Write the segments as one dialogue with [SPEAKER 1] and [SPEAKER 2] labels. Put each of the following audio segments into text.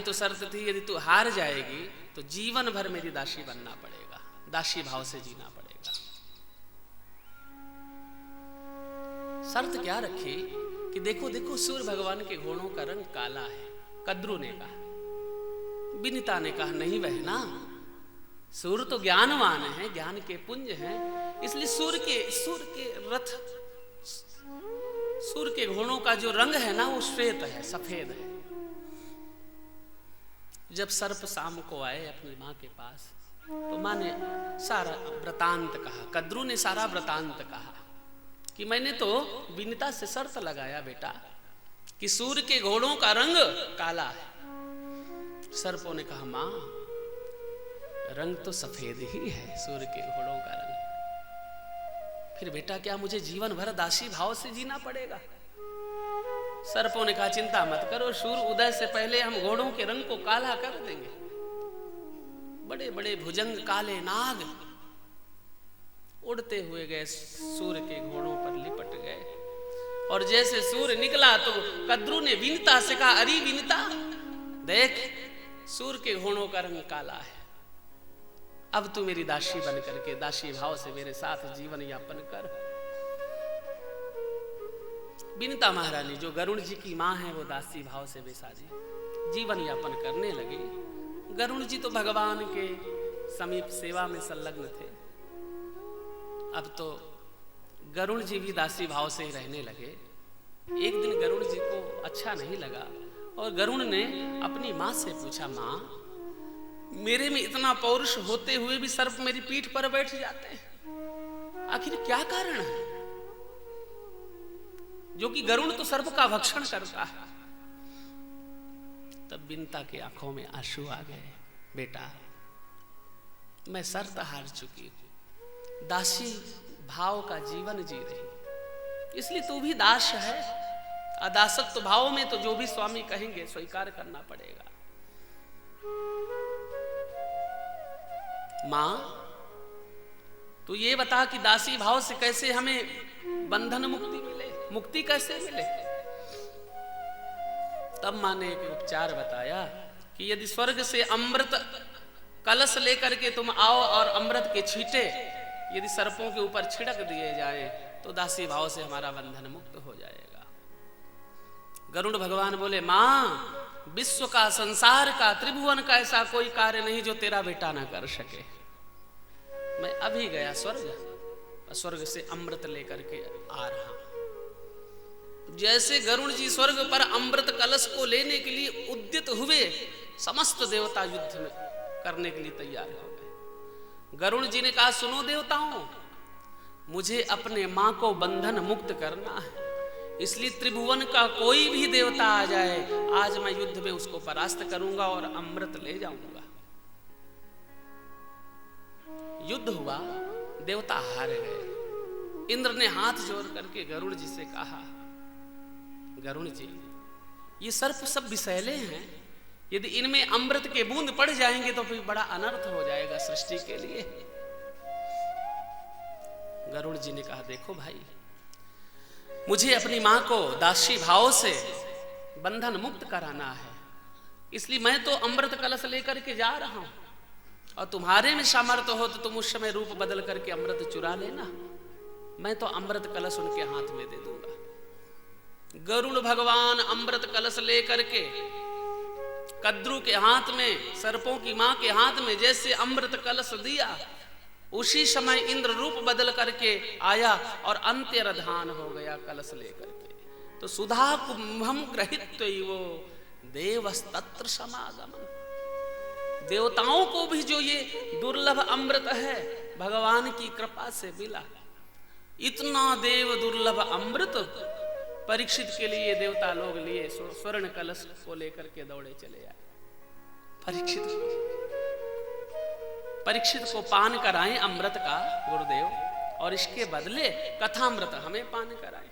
[SPEAKER 1] तो शर्त थी यदि तू हार जाएगी तो जीवन भर मेरी दासी बनना पड़ेगा, दासी भाव से जीना पड़ेगा। शर्त क्या रखी कि देखो देखो सूर्य भगवान के घोड़ों का रंग काला है। कद्रू ने कहा, विनीता ने कहा नहीं बहना, सूर्य तो ज्ञानवान है, ज्ञान के पुंज हैं, इसलिए सूर्य के घोड़ों का जो रंग है ना वो श्वेत है, सफेद है। जब सर्प शाम को आए अपनी माँ के पास तो माँ ने सारा वृतांत कहा, कद्रू ने सारा वृतांत कहा कि मैंने तो विनीता से शर्त लगाया बेटा कि सूर्य के घोड़ों का रंग काला है। सर्पों ने कहा माँ रंग तो सफेद ही है सूर्य के घोड़ों का रंग, फिर बेटा क्या मुझे जीवन भर दासी भाव से जीना पड़ेगा? सर्पों ने कहा चिंता मत करो, सूर्य उदय से पहले हम घोड़ों के रंग को काला कर देंगे। बड़े बड़े भुजंग काले नाग उड़ते हुए गए, सूर्य के घोड़ों पर लिपट गए। और जैसे सूर्य निकला तो कद्रू ने विनीता से कहा अरे विनीता देख सूर्य के घोड़ों का रंग काला है, अब तू मेरी दासी बन करके दासी भाव से मेरे साथ जीवन यापन कर। विनीता महारानी जो गरुण जी की माँ है वो दासी भाव से बेसारी जीवन यापन करने लगी। गरुण जी तो भगवान के समीप सेवा में संलग्न थे। अब तो गरुण जी भी दासी भाव से ही रहने लगे। एक दिन गरुण जी को अच्छा नहीं लगा और गरुण ने अपनी माँ से पूछा, माँ मेरे में इतना पौरुष होते हुए भी सर्प मेरी पीठ पर बैठ जाते हैं, आखिर क्या कारण है? जो कि गरुण तो सर्प का भक्षण करता है। तब विनीता की आंखों में आंसू आ गए, बेटा मैं शर्त हार चुकी हूं, दासी भाव का जीवन जी रही, इसलिए तू भी दास है। अदासत्व भाव में तो जो भी स्वामी कहेंगे स्वीकार करना पड़ेगा। मां तू ये बता कि दासी भाव से कैसे हमें बंधन मुक्ति मिले, मुक्ति कैसे मिले? तब मां ने एक उपचार बताया कि यदि स्वर्ग से अमृत कलश लेकर के तुम आओ और अमृत के छींटे यदि सर्पों के ऊपर छिड़क दिए जाए तो दासी भाव से हमारा बंधन मुक्त हो जाएगा। गरुड़ भगवान बोले, मां विश्व का, संसार का, त्रिभुवन का ऐसा कोई कार्य नहीं जो तेरा बेटा ना कर सके। मैं अभी गया स्वर्ग, स्वर्ग से अमृत लेकर के आ रहा हूं। जैसे गरुड़ जी स्वर्ग पर अमृत कलश को लेने के लिए उद्यत हुए, समस्त देवता युद्ध में करने के लिए तैयार हो गए। गरुड़ जी ने कहा, सुनो देवताओं, मुझे अपने मां को बंधन मुक्त करना है, इसलिए त्रिभुवन का कोई भी देवता आ जाए, आज मैं युद्ध में उसको परास्त करूंगा और अमृत ले जाऊंगा। युद्ध हुआ, देवता हार गए। इंद्र ने हाथ जोड़ करके गरुड़ जी से कहा, गरुड़ जी ये सर्प सब विषैले हैं, यदि इनमें अमृत के बूंद पड़ जाएंगे तो फिर बड़ा अनर्थ हो जाएगा सृष्टि के लिए। गरुड़ जी ने कहा, देखो भाई, मुझे अपनी मां को दासी भाव से बंधन मुक्त कराना है, इसलिए मैं तो अमृत कलश लेकर के जा रहा हूं, और तुम्हारे में सामर्थ्य हो तो तुम उस समय रूप बदल करके अमृत चुरा लेना, मैं तो अमृत कलश उनके हाथ में दे दूंगा। गरुड़ भगवान अमृत कलश लेकर के कद्रू के हाथ में, सर्पों की मां के हाथ में जैसे अमृत कलश दिया, उसी समय इंद्र रूप बदल करके आया और अंत्यरधान हो गया कलश लेकर के। तो सुधा कुंभम ग्रहित्वैव देवस्तत्र समागमन। देवताओं को भी जो ये दुर्लभ अमृत है भगवान की कृपा से मिला। इतना देव दुर्लभ अमृत परीक्षित के लिए देवता लोग लिए स्वर्ण कलश को लेकर के दौड़े चले आए। परीक्षित को पान कराएं अमृत का गुरुदेव, और इसके बदले कथामृत हमें पान कराएं।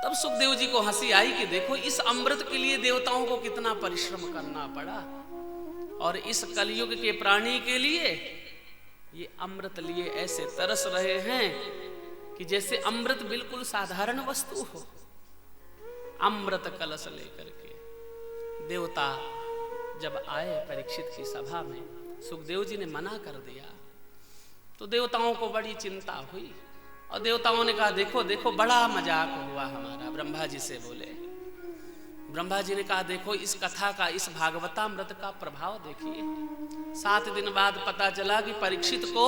[SPEAKER 1] तब सुखदेव जी को हंसी आई कि देखो इस अमृत के लिए देवताओं को कितना परिश्रम करना पड़ा, और इस कलयुग के प्राणी के लिए ये अमृत लिए ऐसे तरस रहे हैं कि जैसे अमृत बिल्कुल साधारण वस्तु हो। अमृत कलश लेकर के देवता जब आए परीक्षित की सभा में, सुखदेव जी ने मना कर दिया तो देवताओं को बड़ी चिंता हुई और देवताओं ने कहा देखो देखो बड़ा मजाक हुआ हमारा। ब्रह्मा जी से बोले, ब्रह्मा जी ने कहा देखो इस कथा का, इस भागवतामृत का प्रभाव देखिए। 7 दिन बाद पता चला कि परीक्षित को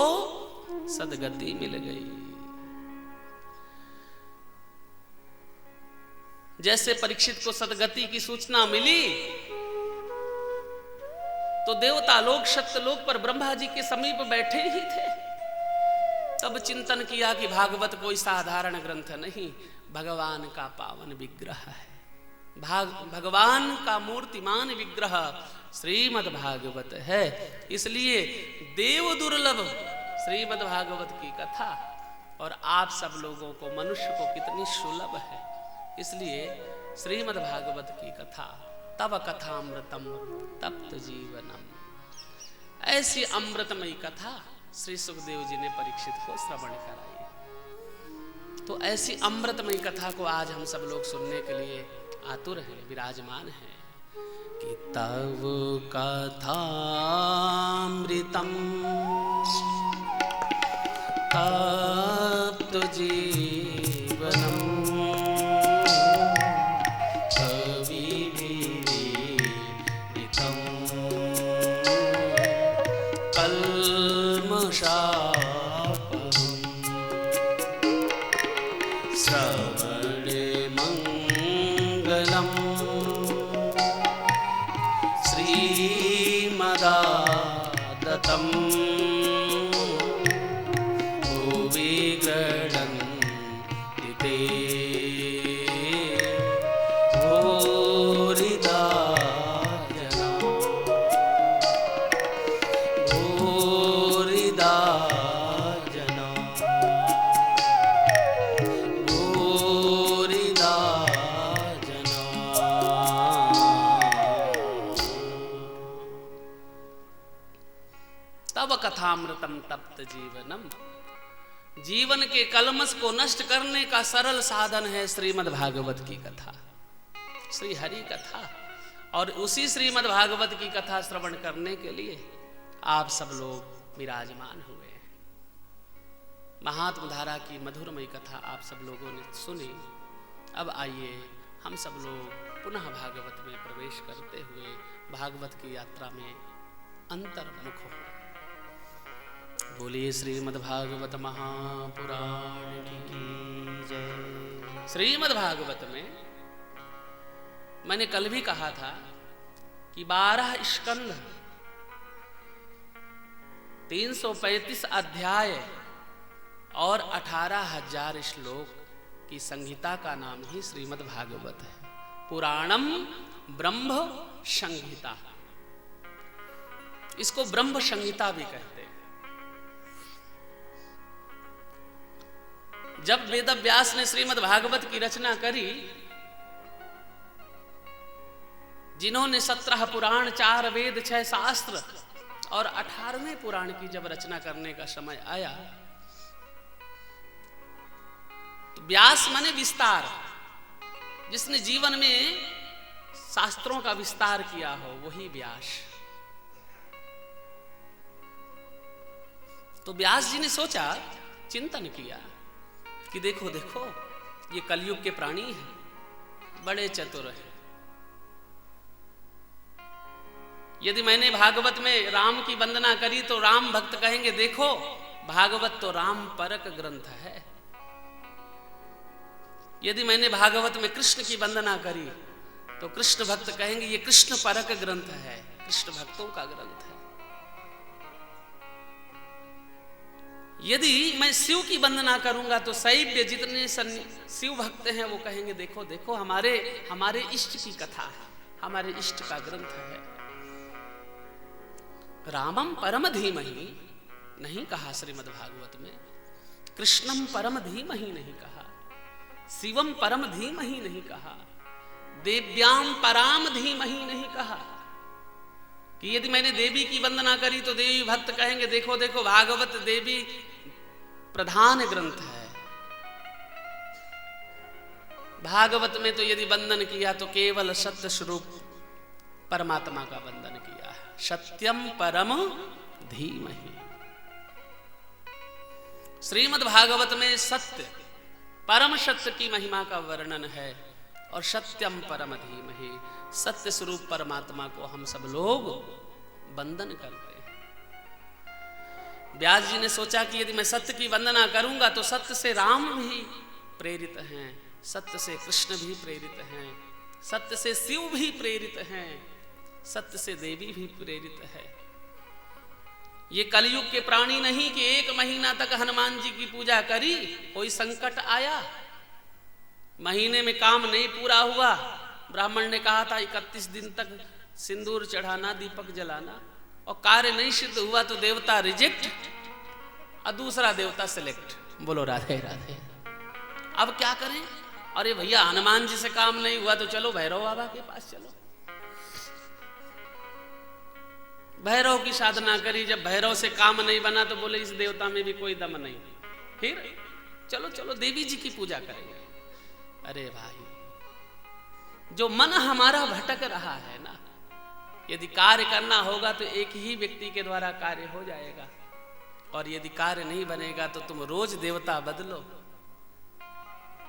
[SPEAKER 1] सदगति मिल गई। जैसे परीक्षित को सदगति की सूचना मिली तो देवता लोग सत्यलोक पर ब्रह्मा जी के समीप बैठे ही थे। तब चिंतन किया कि भागवत कोई साधारण ग्रंथ नहीं, भगवान का पावन विग्रह है। भगवान का मूर्तिमान विग्रह श्रीमद् भागवत है। इसलिए देव दुर्लभ श्रीमद् भागवत की कथा और आप सब लोगों को, मनुष्य को कितनी सुलभ है। इसलिए श्रीमद् भागवत की कथा, तब कथामृतम तप्त जीवनम, ऐसी अमृतमयी कथा श्री सुखदेव जी ने परीक्षित को श्रवण कराई। तो ऐसी अमृतमयी कथा को आज हम सब लोग सुनने के लिए आतुर हैं, विराजमान हैं कि तव कथामृतम तप्त जीवनम
[SPEAKER 2] श्रवणे मंगलम श्रीमदादतम भुवि गृह्णन्ति ते भूरिदा जना भूरिदा
[SPEAKER 1] कथामृतम तप्त जीवनम। जीवन के कलमश को नष्ट करने का सरल साधन है श्रीमद् भागवत की कथा, श्री हरि कथा। और उसी श्रीमद् भागवत की कथा श्रवण करने के लिए आप सब लोग विराजमान हुए। महात्म धारा की मधुरमयी कथा आप सब लोगों ने सुनी। अब आइए हम सब लोग पुनः भागवत में प्रवेश करते हुए भागवत की यात्रा में अंतर्मुख हो। बोलिए श्रीमद् भागवत महापुराण की जय। श्रीमद् भागवत में मैंने कल भी कहा था कि 12 स्कंध, 335 अध्याय और 18,000 श्लोक की संहिता का नाम ही श्रीमद् भागवत है। पुराणम ब्रह्म संहिता, इसको ब्रह्म संहिता भी कहते हैं। जब वेद व्यास ने श्रीमद् भागवत की रचना करी, जिन्होंने 17 पुराण, 4 वेद, 6 शास्त्र और 18वें पुराण की जब रचना करने का समय आया तो व्यास माने विस्तार, जिसने जीवन में शास्त्रों का विस्तार किया हो वही व्यास। तो व्यास जी ने सोचा, चिंतन किया कि देखो देखो ये कलयुग के प्राणी हैं, बड़े चतुर हैं। यदि मैंने भागवत में राम की वंदना करी तो राम भक्त कहेंगे देखो भागवत तो राम परक ग्रंथ है। यदि मैंने भागवत में कृष्ण की वंदना करी तो कृष्ण भक्त कहेंगे ये कृष्ण परक ग्रंथ है, कृष्ण भक्तों का ग्रंथ है। यदि मैं शिव की वंदना करूंगा तो शैव्य जितने शिव भक्त हैं वो कहेंगे देखो देखो हमारे इष्ट की कथा है, हमारे इष्ट का ग्रंथ है। रामम परम धीमहि नहीं कहा श्रीमद् भागवत में, कृष्णम परम धीमहि नहीं कहा, शिवम परम धीमहि नहीं कहा, देव्याम पराम धीमहि नहीं कहा। कि यदि मैंने देवी की वंदना करी तो देवी भक्त कहेंगे देखो देखो भागवत देवी प्रधान ग्रंथ है। भागवत में तो यदि वंदन किया तो केवल सत्य स्वरूप परमात्मा का वंदन किया है। सत्यम परम धीमहि। श्रीमद् भागवत में सत्य, परम सत्य की महिमा का वर्णन है और सत्यम परम धीमहि, सत्य स्वरूप परमात्मा को हम सब लोग वंदन करते हैं। व्यास जी ने सोचा कि यदि मैं सत्य की वंदना करूंगा तो सत्य से राम भी प्रेरित हैं, सत्य से कृष्ण भी प्रेरित हैं, सत्य से शिव भी प्रेरित हैं, सत्य से देवी भी प्रेरित है। ये कलयुग के प्राणी नहीं कि 1 महीना तक हनुमान जी की पूजा करी, कोई संकट आया, महीने में काम नहीं पूरा हुआ, ब्राह्मण ने कहा था 31 दिन तक सिंदूर चढ़ाना, दीपक जलाना, और कार्य नहीं सिद्ध हुआ तो देवता रिजेक्ट और दूसरा देवता सिलेक्ट। बोलो राधे राधे। अब क्या करें? अरे भैया हनुमान जी से काम नहीं हुआ तो चलो भैरव बाबा के पास चलो। भैरव की साधना करी, जब भैरव से काम नहीं बना तो बोले इस देवता में भी कोई दम नहीं, फिर चलो चलो देवी जी की पूजा करेंगे। अरे भाई, जो मन हमारा भटक रहा है ना, यदि कार्य करना होगा तो एक ही व्यक्ति के द्वारा कार्य हो जाएगा, और यदि कार्य नहीं बनेगा तो तुम रोज देवता बदलो,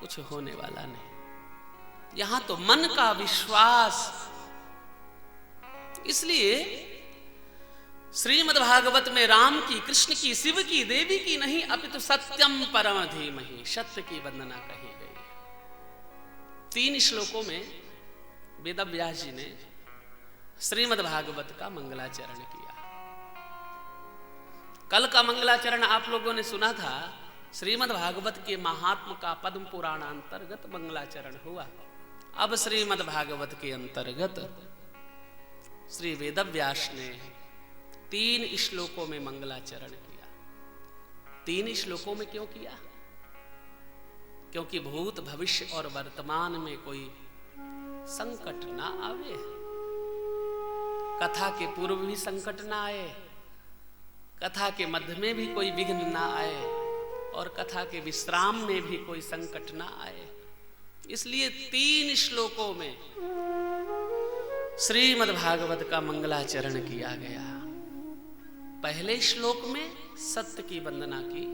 [SPEAKER 1] कुछ होने वाला नहीं। यहां तो मन का विश्वास। इसलिए श्रीमद् भागवत में राम की, कृष्ण की, शिव की, देवी की नहीं अपितु सत्यम परम धीमहि, सत्य की वंदना कही गई। 3 श्लोकों में वेद व्यास जी ने श्रीमद् भागवत का मंगलाचरण किया। कल का मंगलाचरण आप लोगों ने सुना था। श्रीमद् भागवत के महात्म का पद्म पुराण अंतर्गत मंगलाचरण हुआ। अब श्रीमद् भागवत के अंतर्गत श्री वेद व्यास ने 3 श्लोकों में मंगलाचरण किया। 3 श्लोकों में क्यों किया? क्योंकि भूत, भविष्य और वर्तमान में कोई संकट ना आवे, कथा के पूर्व भी संकट ना आए, कथा के मध्य में भी कोई विघ्न ना आए, और कथा के विश्राम में भी कोई संकट ना आए। इसलिए 3 श्लोकों में श्रीमद् भागवत का मंगलाचरण किया गया। पहले श्लोक में सत्य की वंदना की,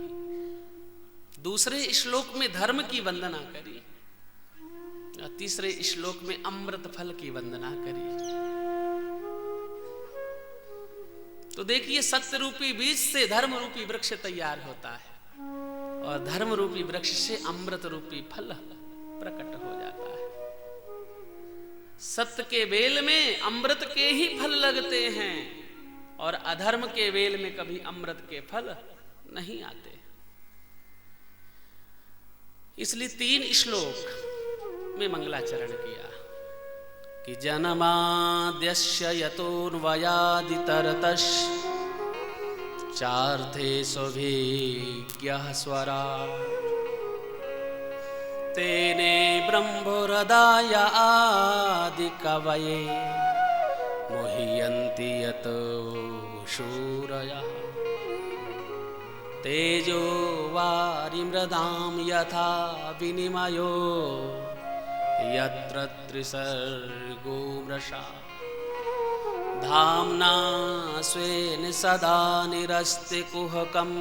[SPEAKER 1] दूसरे श्लोक में धर्म की वंदना करी, और तीसरे श्लोक में अमृत फल की वंदना करी। तो देखिए, सत्य रूपी बीज से धर्म रूपी वृक्ष तैयार होता है, और धर्म रूपी वृक्ष से अमृत रूपी फल प्रकट हो जाता है। सत्य के बेल में अमृत के ही फल लगते हैं, और अधर्म के बेल में कभी अमृत के फल नहीं आते। इसलिए 3 श्लोक में मंगलाचरण किया कि जन्माद्यस्य यतोऽन्वयादितरतश् चार्थे स्वभिज्ञः स्वराट् तेने ब्रह्मोरदाय आदिकवये मुह्यन्ति यतो शूरयः तेजो वारिमृदां यथा विनिमयो यत्र त्रिसर्गो मृषा धाम्ना स्वेन सदा निरस्ति कुहकं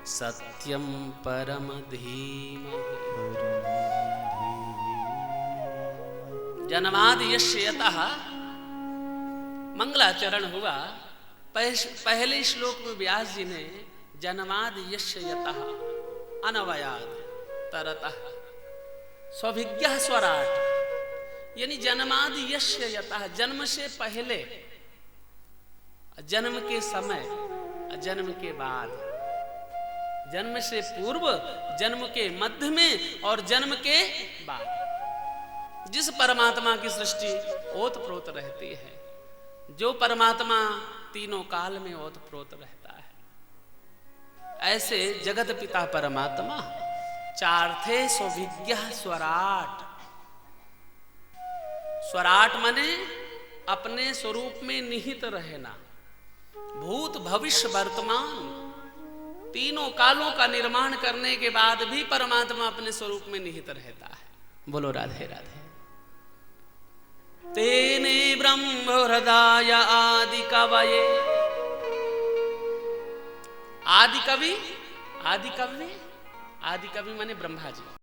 [SPEAKER 1] सत्यं परम धीमहि। जन्मादि यस्य यतः मंगलाचरण हुआ। पहले श्लोक में व्यास जी ने जन्मादि यस्य यतः अनवयाद तरतः स्वभिज्ञः स्वराट, यानी जन्मादि यस्य यतः, जन्म से पहले, जन्म के समय, जन्म के बाद, जन्म से पूर्व, जन्म के मध्य में और जन्म के बाद जिस परमात्मा की सृष्टि ओत प्रोत रहती है, जो परमात्मा तीनों काल में ओत प्रोत रहता है, ऐसे जगत पिता परमात्मा चार्थे स्वभिज्ञः स्वराट। स्वराट माने अपने स्वरूप में निहित रहना। भूत, भविष्य, वर्तमान तीनों कालों का निर्माण करने के बाद भी परमात्मा अपने स्वरूप में निहित रहता है। बोलो राधे राधे। तेने ब्रह्महृदाय आदि कवये। आदि कवि, आदि कवि, आदि कवि माने ब्रह्मा जी।